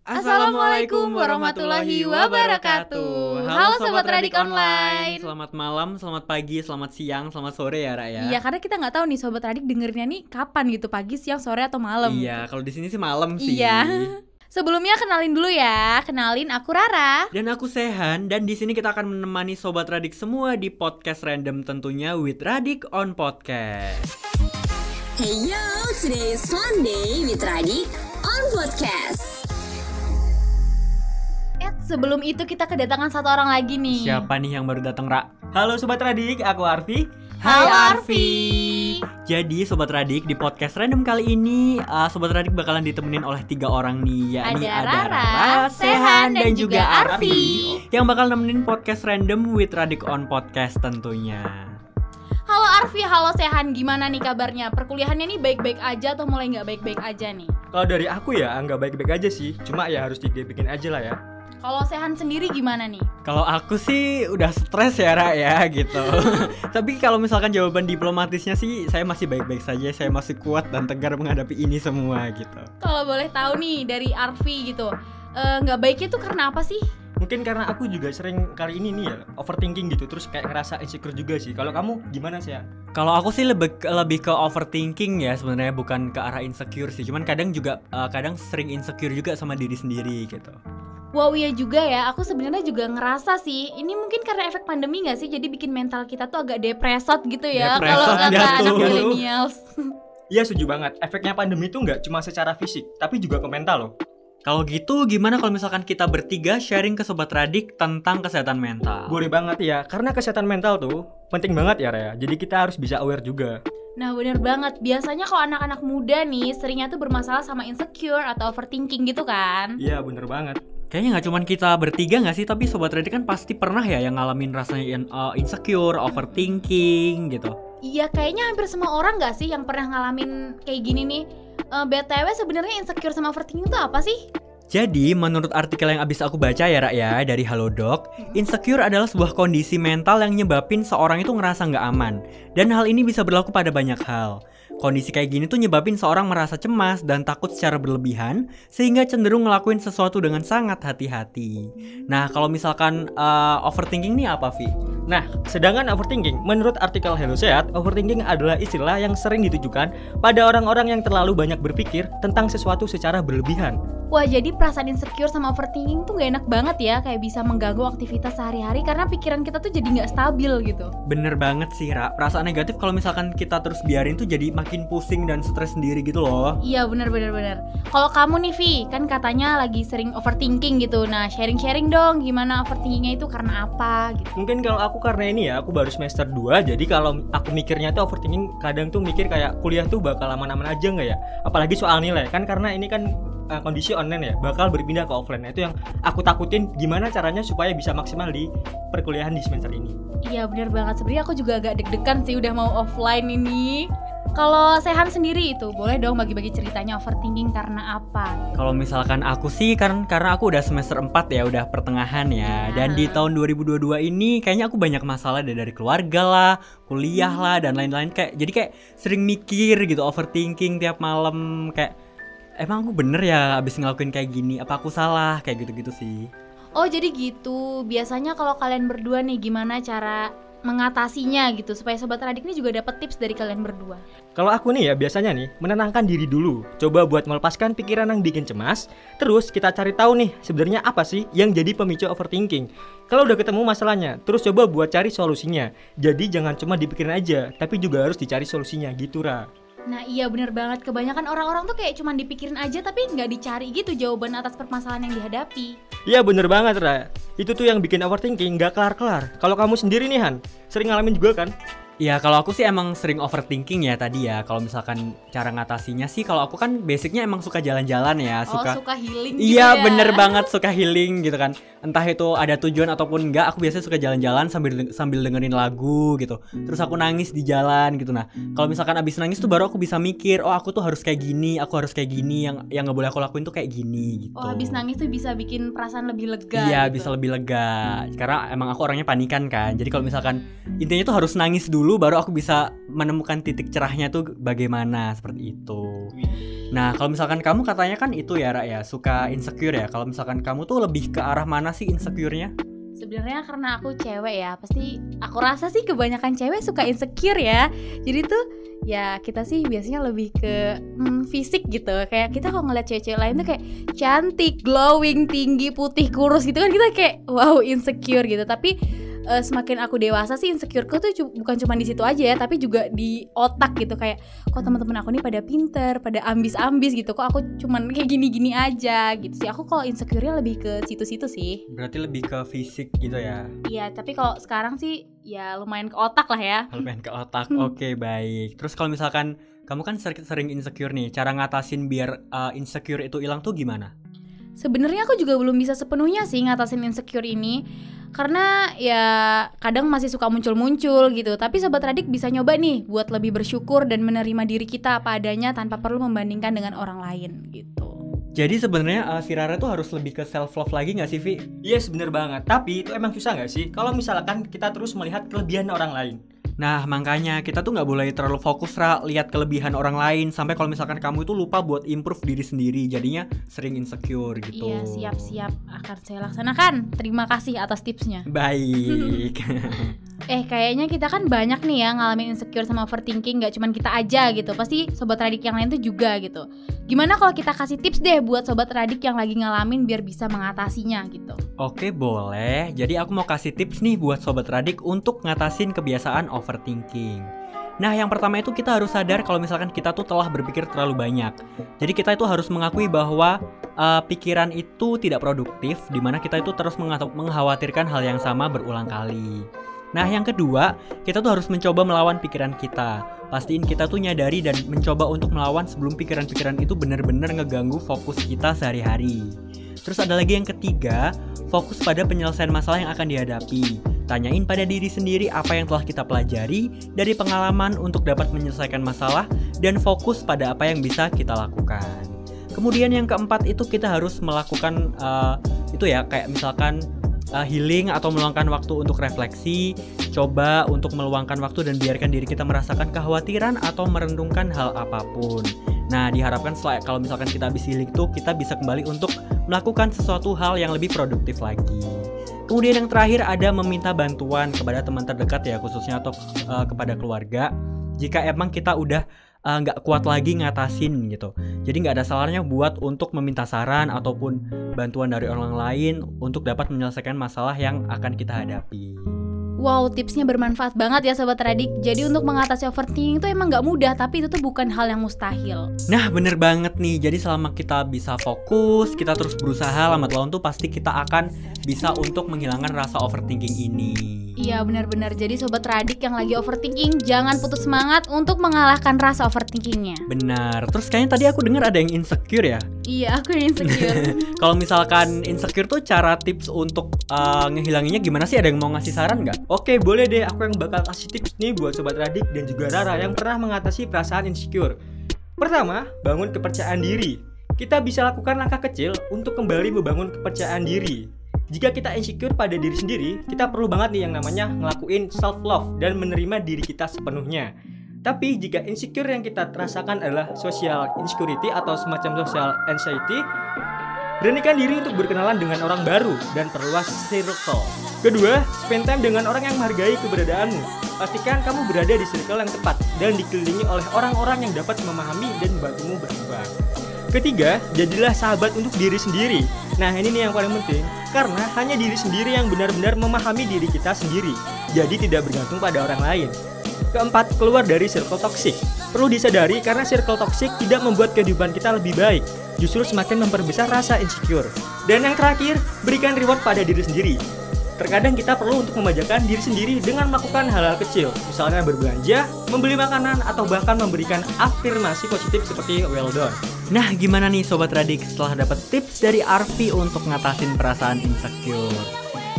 Assalamualaikum warahmatullahi wabarakatuh. Halo Sobat Radik Online. Selamat malam, selamat pagi, selamat siang, selamat sore ya Ra ya. Iya, karena kita nggak tahu nih Sobat Radik dengerinnya nih kapan gitu, pagi, siang, sore atau malam. Iya, kalau di sini sih malam sih. Iya. Sebelumnya kenalin dulu ya. Kenalin aku Rara. Dan aku Sehan, dan di sini kita akan menemani Sobat Radik semua di podcast random tentunya with Radik on Podcast. Hey yo, today is Sunday with Radik on Podcast. Sebelum itu kita kedatangan satu orang lagi nih. Siapa nih yang baru datang, Ra? Halo Sobat Radik, aku Arfi. Hai Arfi. Jadi Sobat Radik, di podcast random kali ini Sobat Radik bakalan ditemenin oleh 3 orang nih, yakni ada Rara, Sehan, dan juga Arfi, yang bakal nemenin podcast random with Radik on Podcast tentunya. Halo Arfi, halo Sehan, gimana nih kabarnya? Perkuliahannya nih baik-baik aja atau mulai nggak baik-baik aja nih? Kalau dari aku ya nggak baik-baik aja sih, cuma ya harus dibikin aja lah ya. Kalau Sehan sendiri gimana nih? Kalau aku sih udah stres ya Ra ya gitu. Tapi kalau misalkan jawaban diplomatisnya sih saya masih baik-baik saja. Saya masih kuat dan tegar menghadapi ini semua gitu. Kalau boleh tahu nih dari Arfi gitu, nggak baiknya tuh karena apa sih? Mungkin karena aku juga sering kali ini nih ya overthinking gitu, terus kayak ngerasa insecure juga sih. Kalau kamu gimana sih ya? Kalau aku sih lebih ke overthinking ya sebenarnya, bukan ke arah insecure sih. Cuman kadang sering insecure juga sama diri sendiri gitu. Wow, iya juga ya, aku sebenarnya juga ngerasa sih. Ini mungkin karena efek pandemi gak sih? Jadi bikin mental kita tuh agak depresot gitu ya. Kalau kata anak millennials. Iya, setuju banget. Efeknya pandemi tuh gak cuma secara fisik, tapi juga ke mental loh. Kalau gitu gimana kalau misalkan kita bertiga sharing ke Sobat Radik tentang kesehatan mental? Boleh banget ya, karena kesehatan mental tuh penting banget ya Raya. Jadi kita harus bisa aware juga. Nah bener banget, biasanya kalau anak-anak muda nih seringnya tuh bermasalah sama insecure atau overthinking gitu kan? Iya bener banget. Kayaknya gak cuma kita bertiga gak sih, tapi Sobat Radik kan pasti pernah ya yang ngalamin rasanya insecure, overthinking gitu. Iya, kayaknya hampir semua orang gak sih yang pernah ngalamin kayak gini nih. BTW sebenarnya insecure sama overthinking itu apa sih? Jadi, menurut artikel yang abis aku baca ya Ra ya, dari Halodoc, insecure adalah sebuah kondisi mental yang nyebabin seorang itu ngerasa gak aman. Dan hal ini bisa berlaku pada banyak hal. Kondisi kayak gini tuh nyebabin seorang merasa cemas dan takut secara berlebihan, sehingga cenderung ngelakuin sesuatu dengan sangat hati-hati. Nah, kalau misalkan overthinking nih apa, Vi? Nah, sedangkan overthinking, menurut artikel Hello Sehat, overthinking adalah istilah yang sering ditujukan pada orang-orang yang terlalu banyak berpikir tentang sesuatu secara berlebihan. Wah, jadi perasaan insecure sama overthinking tuh gak enak banget ya, kayak bisa mengganggu aktivitas sehari-hari karena pikiran kita tuh jadi gak stabil gitu. Bener banget sih Ra, perasaan negatif kalau misalkan kita terus biarin tuh jadi makin pusing dan stres sendiri gitu loh. Iya bener. Kalau kamu nih Vi, kan katanya lagi sering overthinking gitu. Nah sharing-sharing dong gimana overthinkingnya itu karena apa gitu. Mungkin kalau aku karena ini ya, aku baru semester 2. Jadi kalau aku mikirnya tuh overthinking, kadang tuh mikir kayak kuliah tuh bakal aman-aman aja gak ya. Apalagi soal nilai, kan karena ini kan kondisi online ya, bakal berpindah ke offline. Nah, itu yang aku takutin, gimana caranya supaya bisa maksimal di perkuliahan di semester ini. Iya bener banget, sebenarnya aku juga agak deg-degan sih udah mau offline ini. Kalau Sehan sendiri itu, boleh dong bagi-bagi ceritanya overthinking karena apa? Kalau misalkan aku sih, karena aku udah semester 4 ya, udah pertengahan ya. Dan di tahun 2022 ini kayaknya aku banyak masalah dari keluarga lah, kuliah lah, dan lain-lain. Jadi kayak sering mikir gitu, overthinking tiap malam. Kayak, emang aku bener ya abis ngelakuin kayak gini? Apa aku salah? Kayak gitu-gitu sih. Oh jadi gitu, biasanya kalau kalian berdua nih gimana cara mengatasinya gitu supaya Sobat Radik ini juga dapat tips dari kalian berdua. Kalau aku nih ya biasanya nih menenangkan diri dulu. Coba buat melepaskan pikiran yang bikin cemas. Terus kita cari tahu nih sebenarnya apa sih yang jadi pemicu overthinking. Kalau udah ketemu masalahnya, terus coba buat cari solusinya. Jadi jangan cuma dipikirin aja, tapi juga harus dicari solusinya gitu Ra. Nah iya bener banget, kebanyakan orang-orang tuh kayak cuma dipikirin aja tapi nggak dicari gitu jawaban atas permasalahan yang dihadapi. Iya bener banget Ra. Itu tuh yang bikin overthinking gak kelar-kelar. Kalau kamu sendiri nih Han, sering ngalamin juga kan? Ya kalau aku sih emang sering overthinking ya tadi ya. Kalau misalkan cara ngatasinya sih, kalau aku kan basicnya emang suka jalan-jalan ya. Suka healing gitu iya, ya. bener banget suka healing gitu kan. Entah itu ada tujuan ataupun enggak, aku biasanya suka jalan-jalan sambil dengerin lagu gitu. Terus aku nangis di jalan gitu. Nah kalau misalkan abis nangis tuh baru aku bisa mikir, oh aku tuh harus kayak gini, aku harus kayak gini, yang gak boleh aku lakuin tuh kayak gini gitu. Oh abis nangis tuh bisa bikin perasaan lebih lega. Iya gitu. bisa lebih lega. Karena emang aku orangnya panikan kan. Jadi kalau misalkan intinya tuh harus nangis dulu baru aku bisa menemukan titik cerahnya tuh bagaimana, seperti itu. Nah, kalau misalkan kamu katanya kan itu ya, Ra, ya, suka insecure ya. Kalau misalkan kamu tuh lebih ke arah mana sih insecure-nya? Sebenarnya karena aku cewek ya, pasti aku rasa sih kebanyakan cewek suka insecure ya. Jadi tuh ya kita sih biasanya lebih ke fisik gitu. Kayak kita kalau ngeliat cewek-cewek lain tuh kayak cantik, glowing, tinggi, putih, kurus gitu kan, kita kayak wow insecure gitu. Tapi semakin aku dewasa sih insecureku tuh bukan cuma di situ aja ya, tapi juga di otak gitu. Kayak kok teman-teman aku nih pada pinter, pada ambis-ambis gitu, kok aku cuman kayak gini-gini aja gitu sih. Aku kalau insecure-nya lebih ke situ-situ sih. Berarti lebih ke fisik gitu ya? Iya, tapi kalau sekarang sih ya lumayan ke otak lah ya. Lumayan ke otak, oke, baik. Terus kalau misalkan kamu kan sering insecure nih, cara ngatasin biar insecure itu hilang tuh gimana? Sebenarnya aku juga belum bisa sepenuhnya sih ngatasin insecure ini, karena ya kadang masih suka muncul-muncul gitu. Tapi Sobat Radik bisa nyoba nih buat lebih bersyukur dan menerima diri kita apa adanya tanpa perlu membandingkan dengan orang lain gitu. Jadi sebenarnya si Rara tuh harus lebih ke self love lagi nggak sih, Vi? Yes, bener banget. Tapi itu emang susah nggak sih kalau misalkan kita terus melihat kelebihan orang lain? Nah, makanya kita tuh nggak boleh terlalu fokus, Ra, lihat kelebihan orang lain sampai kalau misalkan kamu itu lupa buat improve diri sendiri, jadinya sering insecure gitu. Iya, siap-siap akan saya laksanakan. Terima kasih atas tipsnya. Baik. Kayaknya kita kan banyak nih ya ngalamin insecure sama overthinking, gak cuman kita aja gitu. Pasti Sobat Radik yang lain tuh juga gitu. Gimana kalau kita kasih tips deh buat Sobat Radik yang lagi ngalamin biar bisa mengatasinya gitu? Oke, boleh. Jadi aku mau kasih tips nih buat Sobat Radik untuk ngatasin kebiasaan overthinking. Nah, yang pertama itu kita harus sadar kalau misalkan kita tuh telah berpikir terlalu banyak. Jadi kita itu harus mengakui bahwa pikiran itu tidak produktif, dimana kita itu terus mengkhawatirkan hal yang sama berulang kali. Nah, yang kedua, kita tuh harus mencoba melawan pikiran kita. Pastiin kita tuh nyadari dan mencoba untuk melawan sebelum pikiran-pikiran itu benar-benar ngeganggu fokus kita sehari-hari. Terus ada lagi yang ketiga, fokus pada penyelesaian masalah yang akan dihadapi. Tanyain pada diri sendiri apa yang telah kita pelajari dari pengalaman untuk dapat menyelesaikan masalah dan fokus pada apa yang bisa kita lakukan. Kemudian yang keempat itu kita harus melakukan itu ya, kayak misalkan healing atau meluangkan waktu untuk refleksi. Coba untuk meluangkan waktu dan biarkan diri kita merasakan kekhawatiran atau merenungkan hal apapun. Nah, diharapkan kalau misalkan kita habis healing itu kita bisa kembali untuk melakukan sesuatu hal yang lebih produktif lagi. Kemudian yang terakhir ada meminta bantuan kepada teman terdekat ya, khususnya atau kepada keluarga jika emang kita udah nggak kuat lagi ngatasin gitu. Jadi nggak ada salahnya buat untuk meminta saran ataupun bantuan dari orang lain untuk dapat menyelesaikan masalah yang akan kita hadapi. Wow, tipsnya bermanfaat banget ya Sobat Radik. Jadi untuk mengatasi overthinking itu emang gak mudah, tapi itu tuh bukan hal yang mustahil. Nah, bener banget nih. Jadi selama kita bisa fokus, kita terus berusaha, lambat laun tuh pasti kita akan bisa untuk menghilangkan rasa overthinking ini. Iya, benar-benar. Jadi Sobat Radik yang lagi overthinking, jangan putus semangat untuk mengalahkan rasa overthinkingnya. Benar. Terus kayaknya tadi aku dengar ada yang insecure ya? Iya, aku yang insecure. Kalau misalkan insecure tuh cara tips untuk ngehilanginnya gimana sih? Ada yang mau ngasih saran nggak? Oke, boleh deh, aku yang bakal kasih tips nih buat Sobat Radik dan juga Rara yang pernah mengatasi perasaan insecure. Pertama, bangun kepercayaan diri. Kita bisa lakukan langkah kecil untuk kembali membangun kepercayaan diri. Jika kita insecure pada diri sendiri, kita perlu banget nih yang namanya ngelakuin self-love dan menerima diri kita sepenuhnya. Tapi jika insecure yang kita rasakan adalah social insecurity atau semacam social anxiety, beranikan diri untuk berkenalan dengan orang baru dan perluas circle. Kedua, spend time dengan orang yang menghargai keberadaanmu. Pastikan kamu berada di circle yang tepat dan dikelilingi oleh orang-orang yang dapat memahami dan membantumu berkembang. Ketiga, jadilah sahabat untuk diri sendiri. Nah, ini nih yang paling penting, karena hanya diri sendiri yang benar-benar memahami diri kita sendiri. Jadi tidak bergantung pada orang lain. Keempat, keluar dari circle toxic. Perlu disadari karena circle toxic tidak membuat kehidupan kita lebih baik, justru semakin memperbesar rasa insecure. Dan yang terakhir, berikan reward pada diri sendiri. Terkadang kita perlu untuk memajakan diri sendiri dengan melakukan hal-hal kecil, misalnya berbelanja, membeli makanan, atau bahkan memberikan afirmasi positif seperti well done. Nah, gimana nih Sobat Radik setelah dapat tips dari Arfi untuk ngatasin perasaan insecure?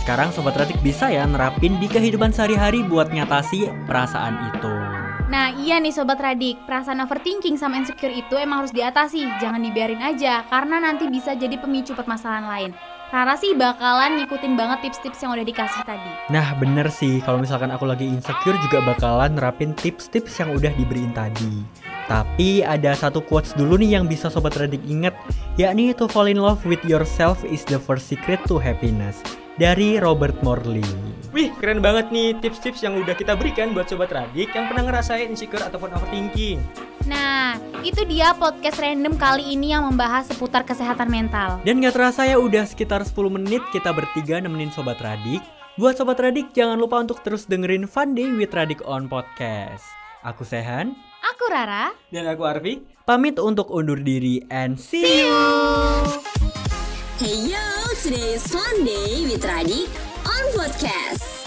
Sekarang Sobat Radik bisa ya nerapin di kehidupan sehari-hari buat ngatasi perasaan itu. Nah iya nih Sobat Radik, perasaan overthinking sama insecure itu emang harus diatasi. Jangan dibiarin aja, karena nanti bisa jadi pemicu permasalahan lain. Rara sih bakalan ngikutin banget tips-tips yang udah dikasih tadi. Nah bener sih, kalau misalkan aku lagi insecure juga bakalan nerapin tips-tips yang udah diberiin tadi. Tapi ada satu quotes dulu nih yang bisa Sobat Radik inget, yakni to fall in love with yourself is the first secret to happiness, dari Robert Morley. Wih, keren banget nih tips-tips yang udah kita berikan buat Sobat Radik yang pernah ngerasain insecure ataupun overthinking. Nah, itu dia podcast random kali ini yang membahas seputar kesehatan mental. Dan gak terasa ya udah sekitar 10 menit kita bertiga nemenin Sobat Radik. Buat Sobat Radik jangan lupa untuk terus dengerin Fun Day with Radik on Podcast. Aku Sehan, Aku Rara. Dan aku Arfi. pamit untuk undur diri and see you. Hey yo, today is Fun Day with Radik on Podcast.